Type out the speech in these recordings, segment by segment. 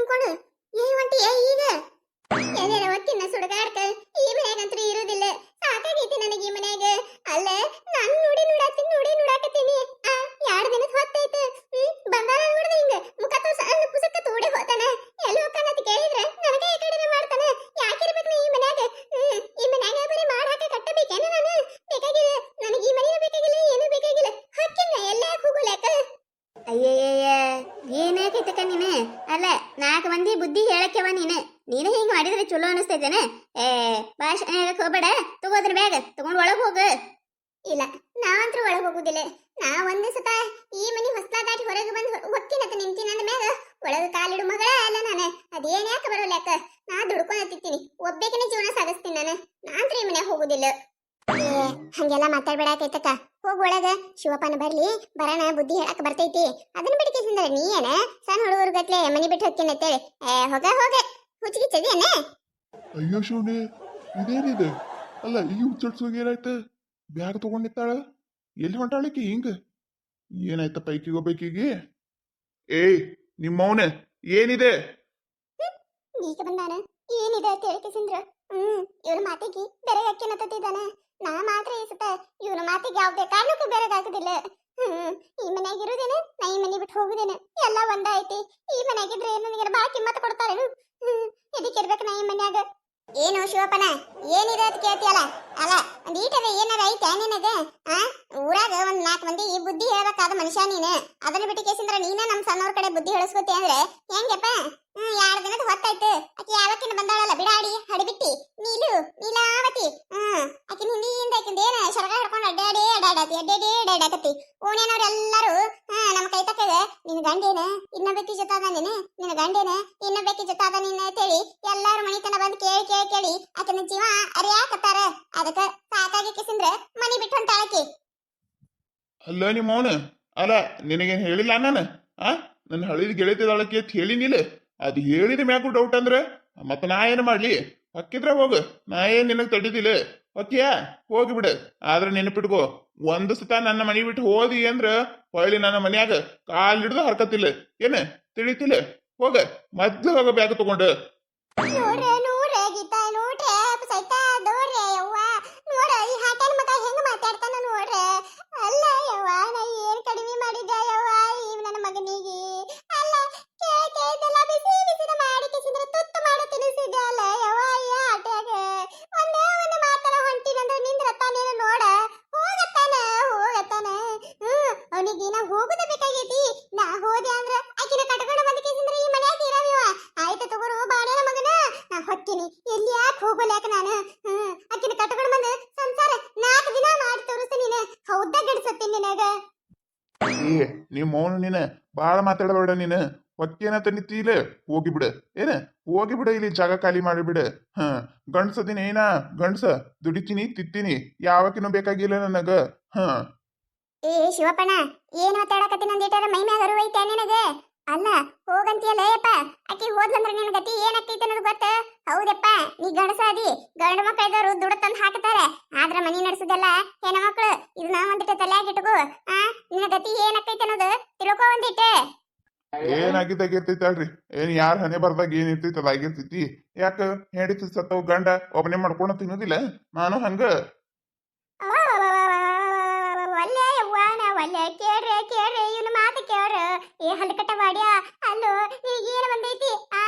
ತುಂಬ್ಕೊಂಡು ಏ ಹೊಂಟಿ ಏ ಈಗ ಎಲ್ಲರ ಒತ್ತಿನ ಸುಡಗಾಡ್ಕ ಈ ಮನ್ಯಾಗಂತೂ ಇರುದಿಲ್ಲ. ಸಾಕಾಗೈತಿ ನನಗೆ ಈ ಮನ್ಯಾಗ. ಅಲ್ಲ ನಾನು ನೋಡಿ ನೋಡಾಕತ್ತೀನಿ. ಆ 2 ದಿನದ ಹೊತ್ತೈತೆ. ಬಂದಾನ ನೋಡ್ದೆ ಹಿಂಗ ಮುಖ ತೋರ್ಸ ಅನ್ನ ಪುಸಕ್ಕ ತೋಡಿ ಹೋತಾನ. ಎಲ್ಲಿ ಹೋಗ್ತಾನ ಅಂತ ಕೇಳಿದ್ರೆ ನನಗೆ ಈ ಕಡೆನೇ ಮಾಡ್ತಾನ. ಯಾಕಿರ್ಬೇಕು ಈ ಮನ್ಯಾಗ? ಈ ಮನ್ಯಾಗ ಬರೀ ಮಾಡಾಕ ಕಟ್ಟಬೇಕೇನ ನಾನು? ಬೇಕಾಗಿಲ್ಲ ನನಗೆ ಈ ಮನೆನೂ ಬೇಕಾಗಿಲ್ಲ, ಏನೂ ಬೇಕಾಗಿಲ್ಲ. ಹಕ್ಕಿನ ಎಲ್ಲೇ ಹೋಗಲೇಕ. ಅಯ್ಯಯ್ಯ ಏನಾಗೈತಕ್ಕ ನೀನು? ಅಲ್ಲ 4 ಮಂದಿ ಬುದ್ಧಿ ಹೇಳಕ್ಕೆವ ನೀನು ಹಿಂಗ್ ಮಾಡಿದ್ರೆ ಚಲೋ ಅನಿಸ್ತೈತೇನೆ? ಭಾಷಣ ಹೇಳಕ್ ಹೋಗ್ಬೇಡ. ತಗೋದ್ರ ಬ್ಯಾಗ್ ತಗೊಂಡ್ ಒಳಗ್ ಹೋಗು. ಇಲ್ಲ ನಾವಂತ್ರೂ ಒಳಗ್ ಹೋಗುದಿಲ್ಲ. ನಾ ಒಂದೇ ಸತ ಈ ಮನಿ ಹೊಸ್ಲಾ ದಾಟಿ ಹೊರಗೆ ಬಂದು ಹೊಕ್ಕಿನತ್ತ ನಿಂತೀನಿ ಅಂದ ಮ್ಯಾಗ ಒಳಗ ಕಾಲಿಡು ಮಗಳ ಅಲ್ಲ ನಾನು. ಅದೇನ್ ಯಾಕೆ ಬರೋಲ್ಯಾಕ? ನಾ ದುಡ್ಕೊಂಡತ್ತಿರ್ತೀನಿ, ಒಬ್ಬೇಕಿನ ಜೀವನ ಸಾಗಿಸ್ತೀನಿ ನಾನು. ನಾಂತ್ರೂ ಈ ಮನ್ಯಾಗ ಹೋಗುದಿಲ್ಲ. ಹಂಗೆಲ್ಲ ಮಾತಾಡ್ಬೇಡಾಕೈತಕ್ಕ. ಹೋಗ್ ಒಳಗ. ಶಿವಪ್ಪನ ಬರ್ಲಿ, ಬರೋಣ, ಬುದ್ಧಿ ಹೇಳಕ್ ಬರ್ತೈತಿ. ಅದನ್ನ ಬಿಡ್ಕೇಸಿಂದ್ರ ನೀ ಏನ ಸಣ್ಣ ಹುಡುಗರು ಗಟ್ಲೆ ಮನಿ ಬಿಟ್ಟು ಹೋಗ್ತೀನಿ ಅಂತೇಳಿ ಹೋಗ ಹುಚ್ಚಿಗಿಚ್ಚದೇನ? ಅಯ್ಯೋ ಶಿವನೇ, ಇದೇನಿದೆ? ಅಲ್ಲ ಈ ಹುಚ್ಚಡ್ಸೋಗಿ ಏನಾಯ್ತ? ಬ್ಯಾಗ್ ತಗೊಂಡಿತ್ತಾಳ, ಎಲ್ಲಿ ಹೊಂಟಾಳಕಿ ಹಿಂಗ? ಏನಾಯ್ತ ಪೈಕಿಗೋಬೇಕಿಗಿ? ಏಯ್ ನಿಮ್ಮವನ ಏನಿದೆ? ಈಗ ಬಂದಾನ ಏನಿದೆ ಅಂತ ಹೇಳ್ಕೇಸಿಂದ್ರ ಇವ್ರ ಮಾತಿಗೆ ಬೆರಗಾಕಿನತ್ತಿದ್ದಾನ. ನಾ ಮಾತ್ರ ಈ ಸತ ಇವನ ಮಾತಿಗೆ ಯಾವ್ದೇ ಕಾರಣಕ್ಕೂ ಬೆರಗಾಗುದಿಲ್ಲ. ಈ ಮನ್ಯಾಗ ಇರುದೇನೆ, ನಾ ಈ ಮನೆ ಬಿಟ್ಟು ಹೋಗುದೇನೆ, ಎಲ್ಲ ಒಂದಾಯ್ತಿ. ಈ ಮನ್ಯಾಗಿದ್ರೆ ನನಗೆ ಬಾಳ ಕಿಮ್ಮತ್ ಕೊಡ್ತಾರೇನು? ಇದಕ್ಕಿರ್ಬೇಕು ನಾ ಈ ಮನ್ಯಾಗ. ಏನು ಶಿವಪ್ಪನ ಏನಿದೆ ಅಂತ ಕೇಳ್ತಿಯಲ್ಲ? ಅಲ್ಲ ಒಂದ್ ಈಟದ ಏನಾರ ಐತೆ ನಿನಗೆ? ಊರಾಗ ಒಂದ್ 4 ಮಂದಿ ಈ ಬುದ್ಧಿ ಹೇಳ್ಬೇಕಾದ ಮನುಷ್ಯ ನೀನು. ಅದನ್ನ ಬಿಟ್ಟು ಕೇಸಿಂದ್ರ ನೀನ ನಮ್ ಸಣ್ಣವ್ರ ಕಡೆ ಬುದ್ಧಿ ಹೇಳಿಸ್ಕೊತಿ ಅಂದ್ರೆ ಹೆಂಗಪ್ಪ? 2 ದಿನದ ಹೊತ್ತಾಯ್ತು. ಆಕಿ ಯಾವಕ್ಕಿನ ಬಂದಾಳಲ್ಲ ಬಿಡಾಡಿ ಹಡಿಬಿಟ್ಟಿ ನೀಲಾವತಿ. ಆಕಿನ ಹಿಂದಿಯಿಂದ ಆಕಿಂದ ಏನ ಶರಗ ಹಿಡ್ಕೊಂಡು ಅಡ್ಡಾಡಕತ್ತಿ. ಓಣ್ಯಾನವ್ರೆಲ್ಲರೂ ನಮ್ಮ ಕೈ ತಕ್ಕದ ನಿನ್ ಗಂಡೇನ ಇನ್ನೊಬ್ಬಕಿ ಜೊತಾದ ನಿನ್ನ ಗಂಡೇನ ಇನ್ನೊಬ್ಬಕಿ ಜೊತಾದ ನೀನ್ ಅಂತೇಳಿ ಎಲ್ಲಾರು ಮನಿತನ ಬಂದು ಕೇಳಿ ಆಕಿನ ಜೀವ ಅರಿಯಾಕತ್ತಾರ. ಅದಕ್ಕ ಸಾಕಾಗಿ ಕಿಸಿಂದ್ರ ಮನಿ ಬಿಟ್ಟು ಹೊಂಟಾಳಕಿ. ಅಲ್ಲ ನಿಮ್ಮವನ, ಅಲ್ಲ ನಿನಗೇನ್ ಹೇಳಿಲ್ಲ ನಾನು? ನನ್ನ ಹಳಿದ ಗೆಳತಿದಾಳಕಿ ಅಂತ ಹೇಳಿನಿಲ್ಲ? ಅದು ಹೇಳಿದ ಮ್ಯಾಗೂ ಡೌಟ್ ಅಂದ್ರೆ ಮತ್ತ ನಾ ಏನು ಮಾಡ್ಲಿ? ಹೊಕ್ಕಿದ್ರ ಹೋಗು, ನಾ ಏನ್ ನಿನಗ್ ತಡಿದಿಲ್ಲ. ಹೊಕ್ಕಿಯಾ ಹೋಗಿಬಿಡ. ಆದ್ರೆ ನೆನಪಿಟ್ಕೋ, ಒಂದು ಸತ ನನ್ನ ಮನಿ ಬಿಟ್ಟು ಹೋದಿ ಅಂದ್ರ ಹೊಳ್ಳಿ ನನ್ನ ಮನ್ಯಾಗ ಕಾಲ್ ಹಿಡ್ದು ಹರ್ಕತಿಲ್ಲ. ಏನ ತಿಳಿತಿಲ್ಲ? ಹೋಗ ಮೊದ್ಲು ಹೋಗ ಬ್ಯಾಗ್ ತಗೊಂಡು. ಅಲ್ಲ ಯವ್ವ ನಾ ಏನ್ ಕಡಿಮೆ ಮಾಡಿದ್ದೆ ಯವ್ವ ಈ ನನ್ನ ಮಗನಿಗೆ? ಅಲ್ಲ ಕೇಳ್ದೆಲ್ಲ ಬಿಸಿದ ಮಾಡಿ ಕಿಸಿದ್ರೆ ತುತ್ತು ಮಾಡಿ ತಿನ್ನಿಸಿದ್ದೆ ಅಲ್ಲ ಯವ್ವ ಈ ಆಟ್ಯಾಗ. ಒಂದೇ ಒಂದು ಮಾತಲ್ಲ ಹೊಂಟಿನಂದ್ರೆ ನಿಂದ್ರತ್ತಾನೇನು ನೋಡ. ಹೋಗತ್ತಾನ ಅವನಿಗೆ ನಾ ಹೋಗುದ ಬೇಕಾಗೈತಿ. ನಾ ಹೋದೆ ಅಂದ್ರ ಆಕಿನ ಕಟ್ಕೊಂಡು ಬಂದ ಕಿಸಿಂದ್ರೆ ಈ ಮನ್ಯಾಗ ಇರವಿವ. ಆಯ್ತು ತಗೋರು ಬಾಡ್ಯಾನ ಮಗನ, ನಾ ಹೊಕ್ಕಿನಿ. ಎಲ್ಲಿ ಯಾಕೆ ಹೋಗಲ್ಯಾಕ ನಾನು? ಆಕಿನ ಕಟ್ಕೊಂಡು ಬಂದು ಸಂಸಾರ 4 ದಿನ ಮಾಡಿ ತೋರಿಸ್ತೀನಿ. ನೀನು ಹೌದ ಗಡ್ಸತ್ತೀನಿ ನಿನಗ. ಏ ನಿಮ್ಮವನು ನೀನ ಬಾಳ ಮಾತಾಡಬೇಡ. ನೀನು ಹೊಕ್ಕೇನಂತ ನಿಂತಿಲ್ಲ, ಹೋಗಿಬಿಡ. ಏನ ಹೋಗಿಬಿಡ, ಇಲ್ಲಿ ಜಾಗ ಖಾಲಿ ಮಾಡಿಬಿಡ. ಗಂಡ್ಸದಿನ ಏನ ಗಂಡ್ಸ, ದುಡಿತೀನಿ ತಿತ್ತೀನಿ, ಯಾವಕಿನೂ ಬೇಕಾಗಿಲ್ಲ ನನಗ. ಏ ಶಿವಪ್ಪಣ್ಣ ಏನ್ ಮಾತಾಡಕತ್ತೀನಿ ಅಂದಿಟ್ಟಾರ ಮೈ ಮ್ಯಾಗ ಅರು ಐತೆ ನಿನಗ? ಅಲ್ಲ ಹೋಗಂತೀಯಲ್ಲ ಯಪ್ಪ. ಆಕಿ ಹೋದ್ಲಂದ್ರ ನಿನ್ ಗತಿ ಏನಾಗ್ತೈತೆ ಅನ್ನೋದು ಗೊತ್ತ? ಹೌದಪ್ಪ, ನೀ ಗಂಡಸ ಅದಿ. ಗಂಡು ಮಕ್ಕಳಿದವರು ದುಡ್ಡು ತಂದು ಹಾಕ್ತಾರೆ. ಆದ್ರ ಮನಿ ನಡೆಸುದಲ್ಲ ಹೆಣ್ಣು ಮಕ್ಕಳು. ಇದನ್ನ ಒಂದಿಟ್ಟು ತಲೆಯಾಗಿ ಇಟ್ಕೋ. ನಿನ್ನ ಗತಿ ಏನಾಗ್ತೈತೆ ಅನ್ನೋದು ತಿಳ್ಕೊ ಒಂದಿಟ್ಟು. ಏನಾಗಿದ್ದಾಗಿರ್ತೈತಲ್ರಿ? ಏನ್ ಯಾರ ಹಣೆ ಬರ್ದಾಗ ಏನ್ ಇರ್ತೈತಿ ಅದಾಗಿರ್ತೈತಿ. ಯಾಕ ಹೇಳಿತ ಸತ್ತವ್ ಗಂಡ ಒಬ್ಬನೇ ಮಾಡ್ಕೊಂಡು ತಿನ್ನೋದಿಲ್ಲ? ನಾನು ಹಂಗ ಒಲ್ಲೆ ಕೇಳ್ರಿ ಇವನು ಮಾತು ಕೇಳ್ರ. ಏ ಹಲ್ಕಟ್ಟ ವಾಡ್ಯ, ಅಲ್ಲೋ ನಿನಗೇನು ಬಂದೈತಿ?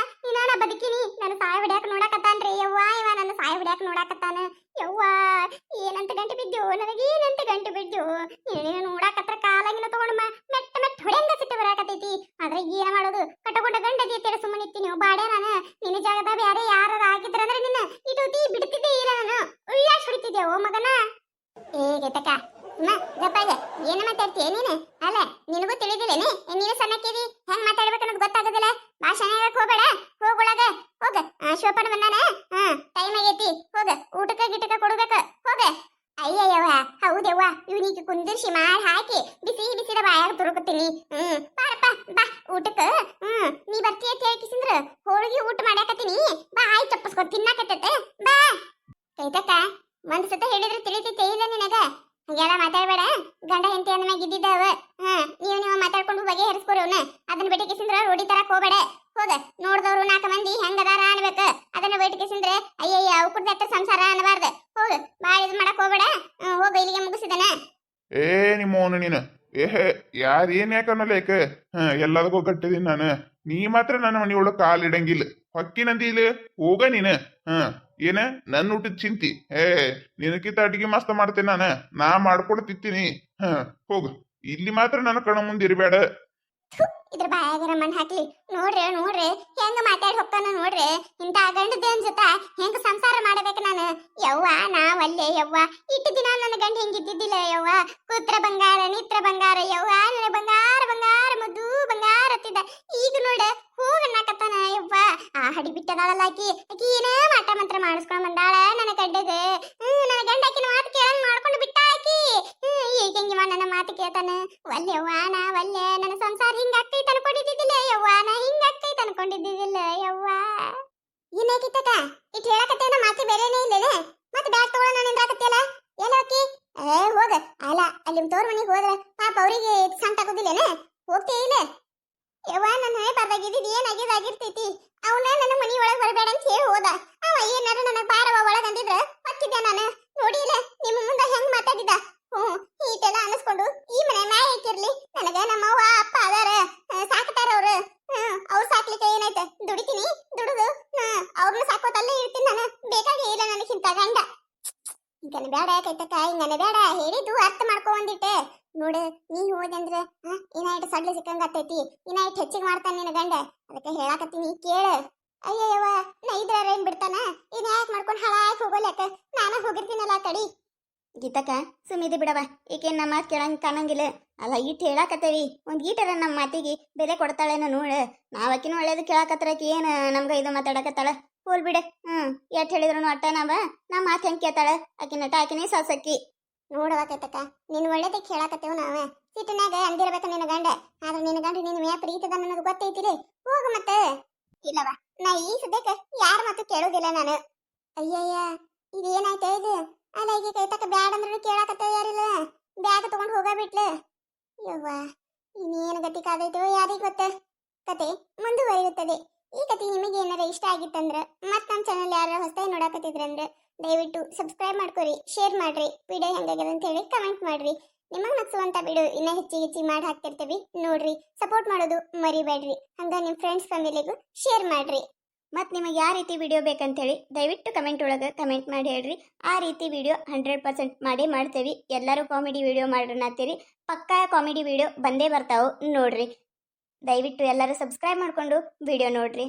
ನಾನು ಬದುಕಿನಿ, ನಾನು ಸಾಯ ಬಿಡ್ಯಾಕ ನೋಡಾಕತ್ತಾನ್ರಿ ಯವ್ವ. ಇವ ನನ್ನ ಸಾಯ ಬಿಡ್ಯಾಕ ನೋಡಾಕತ್ತಾನ ಯವ್ವ. ಏನಂತ ಗಂಟು ಬಿದ್ದು ನನಗೇನಂತ ಗಂಟು ಬಿದ್ದು. ನೀನು ನೋಡಾಕತ್ರ ಕಾಲಾಗಿನ ತಗೊಂಡು ಮೆಟ್ಟ ಹೊಡೆಂಗ ಸಿಟ್ಟು ಬರಾಕತ್ತೈತಿ. ಆದ್ರೆ ಏನ ಮಾಡೋದು? ಕಟ್ಟಕೊಂಡ ಗಂಡದಿ ಅಂತೇಳಿ ಸುಮ್ಮನಿತ್ತೀನಿ ಬಾಡ್ಯ ನಾನು. ನಿನ್ನ ಜಾಗದ ಬೇರೆ ಯಾರು ಆಗಿದ್ರಂದ್ರೆ ನಿನ್ನ ಇಟೂತಿ ಬಿಡ್ತಿದ್ದೆ ಇಲ್ಲ. ನಾನು ಉಳ್ಳಾಶ್ ಹೊಡಿತಿದ್ದೆ ಓ ಮಗನ. ಏ ಗೇತಕ್ಕ ಗಪ್ಪಾಗ ಏನ ಮಾತಾಡ್ತೀಯ ನೀನು? ಅಲ್ಲ ನಿನಗೂ ತಿಳಿದಿಲ್ಲೇನೆ? ನೀನು ಸಣ್ಣಕ್ಕಿದಿ, ಹೆಂಗ್ ಮಾತಾಡ್ಬೇಕನ್ನೋದು ಗೊತ್ತಾಗೋದಿಲ್ಲ. ಭಾಷಣ ಹೇಳಕ್ ಹೋಗ್ಬೇಡ. ಹೋಗೊಳಗ ಹೋಗ. ಶಿವಪ್ಪನ ಬಂದಾನ, ಟೈಮ್ ಆಗೈತಿ. ಹೋಗ ಊಟಕ್ಕ ಗಿಟಕ ಕೊಡ್ಬೇಕ. ಹೋಗ. ಅಯ್ಯಯ್ಯವ್ವ ಹೌದವ್ವ, ಇವನಿಗೆ ಕುಂದಿರ್ಸಿ ಮಾಡಿ ಹಾಕಿ ಬಿಸಿದ ಬಾಯಾಗ ತುರುಕುತ್ತೀನಿ. ಬಾರಪ್ಪ ಬಾ ಊಟಕ್ಕ. ನೀ ಬರ್ತೀಯ ಕೇಳ್ಕಿಸಿಂದ್ರ ಹೋಳಿಗೆ ಊಟ ಮಾಡ್ಯಾಕತ್ತೀನಿ. ಬಾ ಆಯ್ ಚಪ್ಪಸ್ಕೊ ತಿನ್ನಾಕತ್ತೈತೆ ಬಾ. ಕೈತಕ್ಕ ಒಂದ್ ಸತ ಹೇಳಿದ್ರೆ ತಿಳಿತೈತೆ ಇಲ್ಲ ನಿನಗ? ಹಂಗೆಲ್ಲ ಮಾತಾಡ್ಬೇಡ. ಗಂಡ ಹೆಂಡತಿ ಅಂದ ಮ್ಯಾಗ ಇದ್ದಿದ್ದಾವ. ನೀವು ಮಾತಾಡ್ಕೊಂಡು ಬಗೆ ಹರಿಸ್ಕೊರವ್ನ. ಅದನ್ನ ಬಿಟ್ಟು ಕಿಸಿಂದ್ರ ರೋಡಿ ತರಕ್ ಹೋಗ್ಬೇಡ. ಹೋಗ ನೋಡ್ದವ್ರು 4 ಮಂದಿ ಹೆಂಗದಾರ ಅನ್ಬೇಕ ಅದನ್ನ ಬೇಟಿಕೆಸಿಂದ್ರೆ ಅಯ್ಯಯ್ಯ ಅವು ಕುಡ್ದ ಸಂಸಾರ ಅನ್ನಬಾರ್ದು ಹೋಗ ಬಾಳ ಇದು ಮಾಡಕ್ ಹೋಗ್ಬೇಡ ಹೋಗ ಇಲ್ಲಿಗೆ ಮುಗಿಸಿದನ ಏ ನಿಮ್ಮ ಅವನು ನೀನು ಏಹೇ ಯಾರು ಏನ್ ಯಾಕನ್ನಲ್ಲ ಯಾಕೆ ಎಲ್ಲದಕ್ಕೂ ಗಟ್ಟಿದೀನಿ ನಾನು ನೀ ಮಾತ್ರ ನನ್ನ ಮನೆಯೊಳಗೆ ಕಾಲಿಡಂಗಿಲ್ಲ ಹೊಕ್ಕಿನಂದಿ ಇಲ್ಲಿ ಹೋಗ ನೀನು ಏನ ನನ್ನ ಊಟದ ಚಿಂತಿ ನಿನಕಿತ ಅಡಿಗೆ ಮಸ್ತ್ ಮಾಡ್ತೇನೆ ನಾ ಮಾಡ್ಕೊಂಡು ತಿಂತೀನಿ ಹೋಗು ಇಲ್ಲಿ ಮಾತ್ರ ನನ್ನ ಕಣ ಮುಂದೆ ಇರಬೇಡ ಇದ್ರ ಬಾಯಾಗರ ಮಣ್ಣು ಹಾಕ್ಲಿ ನೋಡ್ರಿ ಹೆಂಗ ಮಾತಾಡಿ ಹೋಗ್ತಾನ ನೋಡ್ರಿ ಇಂತ ಗಂಡದೇನ್ ಜೊತೆ ಹೆಂಗ ಸಂಸಾರ ಮಾಡಬೇಕು ನಾನು ಯವ್ವ ನಾವಲ್ಲೇ ಯವ್ವ ಇಟ್ಟು ದಿನ ನನ್ನ ಗಂಡ ಹೆಂಗಿದ್ದಿದ್ದಿಲ್ಲ ಯವ್ವ ಕೂತ್ರ ಬಂಗಾರ ನಿತ್ರ ಬಂಗಾರ ಯವ್ವ ನನ್ನ ಬಂಗಾರ ಮುದ್ದು ಬಂಗಾರ ಅತ್ತಿದ್ದ ಈಗ ನೋಡ ಹೋಗಣ್ಣಕತ್ತಾನ ಯವ್ವ ಆ ಹಡಿ ಬಿಟ್ಟದಾಳಲ್ಲ ಆಕಿ ಏನೇ ಮಾಟ ಮಂತ್ರ ಮಾಡಿಸ್ಕೊಂಡ್ ಬಂದಾಳ ನನ್ನ ಗಂಡಗ ನನ್ನ ಗಂಡ ಆಕಿನ ಮಾತು ಕೇಳಂಗ್ ಮಾಡ್ಕೊಂಡು ಬಿಟ್ಟ ಆಕಿ ಈಗ ಹೆಂಗಿವ ನನ್ನ ಮಾತು ಕೇಳ್ತಾನ ಒಲ್ಲೆವ್ವ ನಾ ಒಲ್ಲೆ ನನ್ನ ಸಂಸಾರ ಹಿಂಗಾಗ್ತೈತೆ ಅನ್ಕೊಂಡಿದ್ದಿದ್ದಿಲ್ಲ ಯವ್ವ ನಾ ಹಿಂಗಾಗ್ತೈತೆ ಅನ್ಕೊಂಡಿದ್ದಿದ್ದಿಲ್ಲ ಯವ್ವ ಏನಾಗಿತ್ತಕ ಇಟ್ ಹೇಳಕತ್ತೇನ ಮಾತು ಬೇರೆನೇ ಇಲ್ಲೇ ಮತ್ತೆ ಬ್ಯಾಗ್ ತಗೊಳ್ಳೋಣ ನಿಂದ್ರಾಕತ್ತಿಯಲ್ಲ ಎಲ್ಲೋಕಿ ಹೋಗ ಅಲ್ಲ ಅಲ್ಲಿ ತೋರ್ ಮನೆಗೆ ಹೋದ್ರೆ ಪಾಪ ಅವರಿಗೆ ಸಂತಾಗೋದಿಲ್ಲೇನ ಹೋಗ್ತೇ ಇಲ್ಲ ಯವ್ವ ನನ್ನ ಬರ್ದಾಗಿದ್ದು ಏನಾಗಿದ್ದಾಗಿರ್ತೈತಿ ಅವನ ನನ್ನ ಮನಿ ಒಳಗೆ ಬರಬೇಡ ಅಂತ ಹೇಳಿ ಹೋದ ಅವ ಏನಾರ ನನಗೆ ಬಾರವ ಒಳಗೆ ಅಂದಿದ್ರ ಹೊಕ್ಕಿದ್ದೆ ನಾನು ನೋಡಿಲ್ಲ ನಿಮ್ಮ ಮುಂದೆ ಹೆಂಗ್ ಮಾತಾಡಿದ ಈಟೆಲ್ಲ ಅನಿಸ್ಕೊಂಡು ಈ ಮನೆ ಮ್ಯಾಯ ಹಾಕಿರ್ಲಿ ನನಗ ನಮ್ಮವ್ವ ಅಪ್ಪ ಅದಾರ ಸಾಕ್ತಾರ ಅವ್ರು ಅವ್ರು ಸಾಕ್ಲಿಕ್ಕೆ ಏನಾಯ್ತು ದುಡಿತೀನಿ ದುಡಿದು ಅವ್ರನ್ನ ಸಾಕೋತಲ್ಲೇ ಇರ್ತೀನಿ ನಾನು ಬೇಕಾಗೇ ಇಲ್ಲ ನನಗಿಂತ ಗಂಡ ಹಿಂಗನ ಬೇಡ ಯಾಕೈತಕ್ಕ ಹಿಂಗನ ಬೇಡ ಹೇಳಿದ್ದು ಅರ್ಥ ಮಾಡ್ಕೊ ಒಂದಿಟ್ಟೆ ನೋಡು ನೀ ಹೋದಂದ್ರ ಏನಾಯ್ತು ಸಡ್ಲು ಸಿಕ್ಕಂಗ ಆತೈತಿ ಏನಾಯ್ತು ಹೆಚ್ಚಿಗೆ ಮಾಡ್ತಾನೆ ನಿನ್ನ ಗಂಡ ಅದಕ್ಕೆ ಹೇಳಾಕತ್ತೀನಿ ಕೇಳ ಅಯ್ಯವ್ವ ನಾ ಇದ್ರ ಏನ್ ಬಿಡ್ತಾನ ಇನ್ ಯಾಕೆ ಮಾಡ್ಕೊಂಡು ಹಾಳಾಗಿ ಹೋಗೋಲ್ಯಾಕ ನಾನು ಹೋಗಿರ್ತೀನಲ್ಲ ತಡಿ ಗೀತಕ್ಕ ಸುಮಿದಿ ಬಿಡವ ಈಕೆ ನಮ್ಮ ಮಾತು ಕೇಳಂಗ್ ಕಾಣಂಗಿಲ್ಲ ಅಲ್ಲ ಈಟ್ ಹೇಳಾಕತ್ತೇವಿ ಒಂದ್ ಈಟರ ನಮ್ಮ ಮಾತಿಗೆ ಬೆಲೆ ಕೊಡ್ತಾಳೇನ ನೋಡ ನಾವಕಿನ ಒಳ್ಳೇದು ಕೇಳಾಕತ್ರಕಿ ಏನ್ ನಮ್ಗ ಇದು ಮಾತಾಡಕತ್ತಾಳ ಹೋಲ್ ಬಿಡೆ ಎಟ್ ಹೇಳಿದ್ರು ಅಟ್ಟ ನಾ ಮಾತು ಹೆಂಗ್ ಕೇಳ್ತಾಳ ಆಕಿ ನಟ ಆಕಿನೇ ಸಾಸಕ್ಕಿ ನೋಡವಾಕೈತಕ್ಕ ನಿನ್ ಒಳ್ಳೇದಕ್ಕೆ ಹೇಳಾಕತ್ತೇವ್ ನಾವ ಸಿಟ್ಟಿನಾಗ ಅಂದಿರ್ಬೇಕ ನಿನ್ನ ಗಂಡ ಆದ್ರೆ ನಿನ್ನ ಗಂಡ ನಿನ್ನ ಮ್ಯಾ ಪ್ರೀತದ ನನಗೆ ಗೊತ್ತೈತಿರಿ ಹೋಗ ಮತ್ತೆ ಇಲ್ಲವ ನಾ ಈ ಸದ್ಯಕ್ಕೆ ಯಾರ ಮಾತು ಕೇಳೋದಿಲ್ಲ ನಾನು ಅಯ್ಯಯ್ಯ ಇದೇನಾಯ್ತ ಇದು ಅಲ್ಲ ಈಗ ಕೈತಕ್ಕ ಬ್ಯಾಡ ಅಂದ್ರೂ ಕೇಳಾಕತ್ತ ಯಾರಿಲ್ಲ ಬ್ಯಾಗ್ ತಗೊಂಡು ಹೋಗಬಿಟ್ಲ ಯವ್ವ ಇನ್ನೇನು ಗತಿ ಕಾದೈತೋ ಯಾರಿಗೆ ಗೊತ್ತ ಕತೆ ಮುಂದುವರಿಯುತ್ತದೆ ಈ ಕತೆ ನಿಮಗೆ ಏನಾರ ಇಷ್ಟ ಆಗಿತ್ತಂದ್ರ ಮತ್ತ ನಮ್ಮ ಚಾನಲ್ ಯಾರು ಹೊಸದಾಗಿ ನೋಡಾಕತ್ತಿದ್ರಂದ್ರ ದಯವಿಟ್ಟು ಸಬ್ಸ್ಕ್ರೈಬ್ ಮಾಡ್ಕೊರಿ ಶೇರ್ ಮಾಡ್ರಿ ವಿಡಿಯೋ ಹೆಂಗಾಗ್ಯದ ಅಂತ ಹೇಳಿ ಕಮೆಂಟ್ ಮಾಡ್ರಿ ನಿಮಗೆ ನಚ್ಚುವಂತ ವಿಡಿಯೋ ಇನ್ನ ಹೆಚ್ಚಿಗೆ ಮಾಡಿ ಹಾಕ್ತಿರ್ತೀವಿ ನೋಡ್ರಿ ಸಪೋರ್ಟ್ ಮಾಡೋದು ಮರಿಬೇಡ್ರಿ ಹಂಗ ನಿಮ್ಮ ಫ್ರೆಂಡ್ಸ್ ಫ್ಯಾಮಿಲಿಗೂ ಶೇರ್ ಮಾಡ್ರಿ ಮತ್ತು ನಿಮಗೆ ಯಾವ ರೀತಿ ವಿಡಿಯೋ ಬೇಕಂತೇಳಿ ದಯವಿಟ್ಟು ಕಮೆಂಟ್ ಒಳಗೆ ಕಮೆಂಟ್ ಮಾಡಿ ಹೇಳ್ರಿ ಆ ರೀತಿ ವಿಡಿಯೋ 100% ಮಾಡೇ ಮಾಡ್ತೇವೆ ಎಲ್ಲರೂ ಕಾಮಿಡಿ ವಿಡಿಯೋ ಮಾಡ್ರಿ ಪಕ್ಕಾ ಕಾಮಿಡಿ ವಿಡಿಯೋ ಬಂದೇ ಬರ್ತಾವೆ ನೋಡ್ರಿ ದಯವಿಟ್ಟು ಎಲ್ಲರೂ ಸಬ್ಸ್ಕ್ರೈಬ್ ಮಾಡಿಕೊಂಡು ವಿಡಿಯೋ ನೋಡ್ರಿ